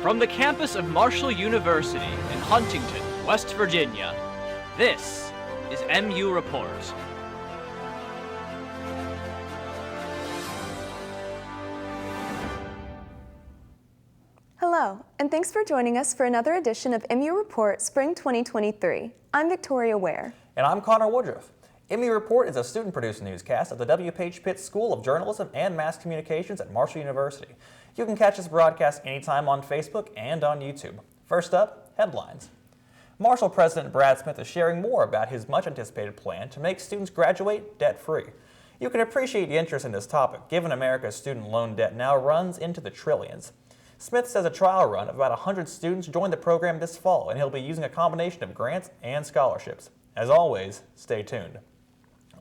From the campus of Marshall University in Huntington, West Virginia, this is MU Report. Hello, and thanks for joining us for another edition of MU Report Spring 2023. I'm Victoria Ware. And I'm Connor Woodruff. MU Report is a student-produced newscast of the W. Page Pitts School of Journalism and Mass Communications at Marshall University. You can catch this broadcast anytime on Facebook and on YouTube. First up, headlines. Marshall President Brad Smith is sharing more about his much-anticipated plan to make students graduate debt-free. You can appreciate the interest in this topic, given America's student loan debt now runs into the trillions. Smith says a trial run of about 100 students joined the program this fall, and he'll be using a combination of grants and scholarships. As always, stay tuned.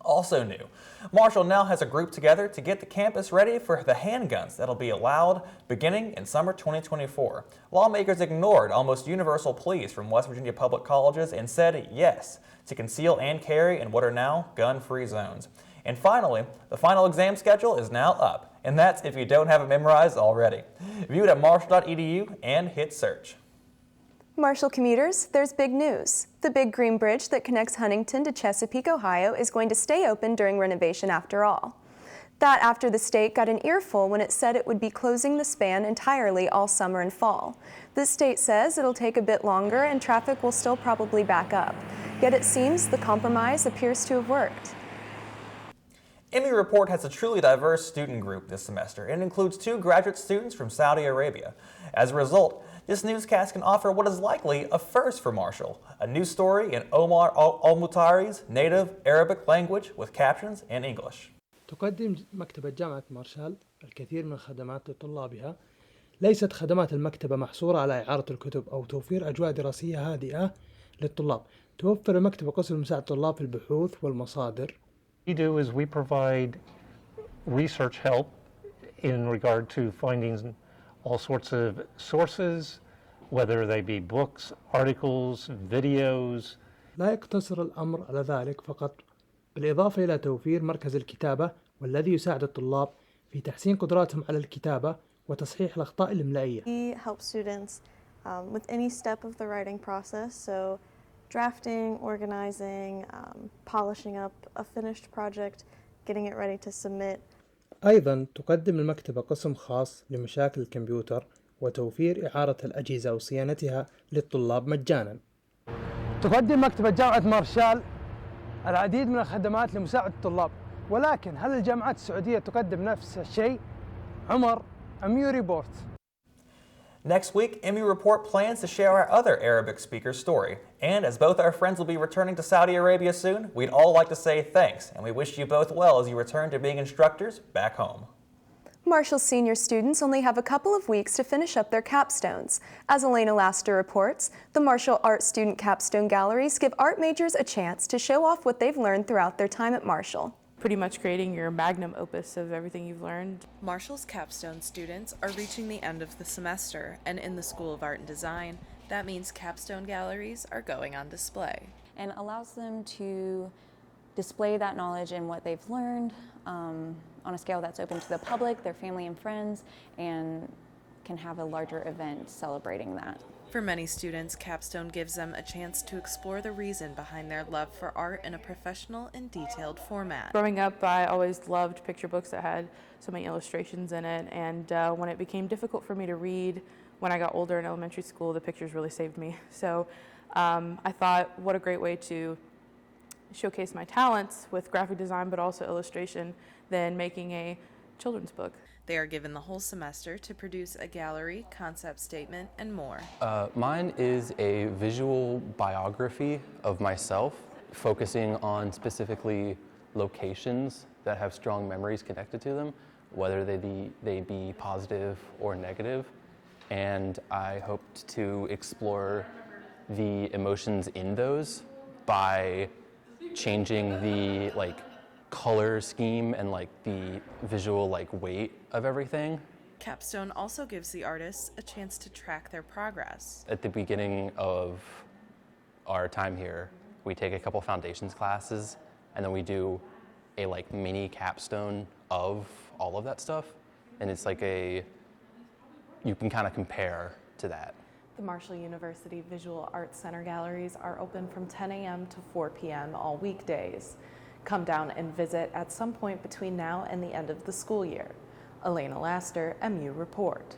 Also new, Marshall now has a group together to get the campus ready for the handguns that'll be allowed beginning in summer 2024. Lawmakers ignored almost universal pleas from West Virginia public colleges and said yes to conceal and carry in what are now gun-free zones. And finally, the final exam schedule is now up, and that's if you don't have it memorized already. View it at marshall.edu and hit search. Marshall commuters, there's big news. The Big Green Bridge that connects Huntington to Chesapeake, Ohio is going to stay open during renovation after all. That after the state got an earful when it said it would be closing the span entirely all summer and fall. The state says it'll take a bit longer and traffic will still probably back up. Yet it seems the compromise appears to have worked. MU Report has a truly diverse student group this semester and includes 2 graduate students from Saudi Arabia. As a result, this newscast can offer what is likely a first for Marshall, a new story in Omar al-Mutari's native Arabic language with captions in English. تقدم مكتبة جامعة مارشال الكثير من الخدمات لطلابها. ليست خدمات المكتبة محصورة على إعارة الكتب أو توفير أجواء دراسية هادئة للطلاب. توفر المكتبة قسم لمساعدة الطلاب في البحوث والمصادر. What we do is we provide research help in regard to finding all sorts of sources, whether they be books, articles, videos. لا يقتصر الأمر على ذلك فقط، بالإضافة إلى توفير مركز الكتابة والذي يساعد الطلاب في تحسين قدراتهم على الكتابة وتصحيح الأخطاء الإملائية. We help students with any step of the writing process, so drafting, organizing, polishing up a finished project, getting it ready to submit. أيضا تقدم المكتبة قسم خاص لمشاكل الكمبيوتر وتوفير إعارة الأجهزة وصيانتها للطلاب مجانا. تقدم مكتبة جامعة مارشال العديد من الخدمات لمساعدة الطلاب، ولكن هل الجامعات السعودية تقدم نفس الشيء؟ عمر، MU Report. Next week, MU Report plans to share our other Arabic speaker story. And as both our friends will be returning to Saudi Arabia soon, we'd all like to say thanks, and we wish you both well as you return to being instructors back home. Marshall's senior students only have a couple of weeks to finish up their capstones. As Elena Laster reports, the Marshall Art Student Capstone Galleries give art majors a chance to show off what they've learned throughout their time at Marshall. Pretty much creating your magnum opus of everything you've learned. Marshall's capstone students are reaching the end of the semester, and in the School of Art and Design, that means capstone galleries are going on display. And allows them to display that knowledge and what they've learned on a scale that's open to the public, their family and friends, and can have a larger event celebrating that. For many students, capstone gives them a chance to explore the reason behind their love for art in a professional and detailed format. Growing up, I always loved picture books that had so many illustrations in it, and when it became difficult for me to read when I got older in elementary school, the pictures really saved me. So I thought, what a great way to showcase my talents with graphic design, but also illustration, than making a children's book. They are given the whole semester to produce a gallery, concept statement, and more. Mine is a visual biography of myself, focusing on specifically locations that have strong memories connected to them, whether they be positive or negative. And I hoped to explore the emotions in those by changing the color scheme and the visual weight of everything. Capstone also gives the artists a chance to track their progress. At the beginning of our time here, we take a couple foundations classes, and then we do a mini capstone of all of that stuff. And it's you can kind of compare to that. The Marshall University Visual Arts Center galleries are open from 10 a.m. to 4 p.m. all weekdays. Come down and visit at some point between now and the end of the school year. Elena Laster, MU Report.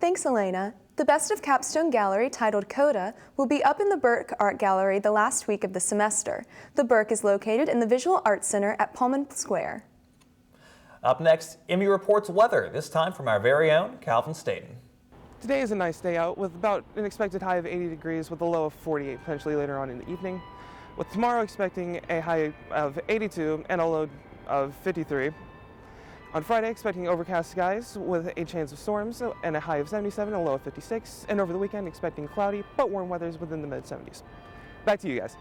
Thanks, Elena. The Best of Capstone Gallery, titled Coda, will be up in the Burke Art Gallery the last week of the semester. The Burke is located in the Visual Arts Center at Pullman Square. Up next, MU reports weather, this time from our very own Calvin Staten. Today is a nice day out with about an expected high of 80 degrees with a low of 48 potentially later on in the evening. With tomorrow expecting a high of 82 and a low of 53. On Friday, expecting overcast skies with a chance of storms and a high of 77 and a low of 56. And over the weekend, expecting cloudy but warm weathers within the mid-70s. Back to you guys.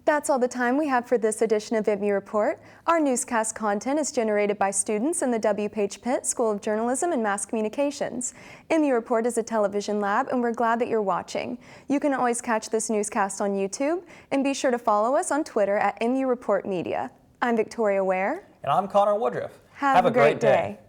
That's all the time we have for this edition of MU Report. Our newscast content is generated by students in the W. Page Pitt School of Journalism and Mass Communications. MU Report is a television lab, and we're glad that you're watching. You can always catch this newscast on YouTube, and be sure to follow us on Twitter at MU Report Media. I'm Victoria Ware. And I'm Connor Woodruff. Have a great day.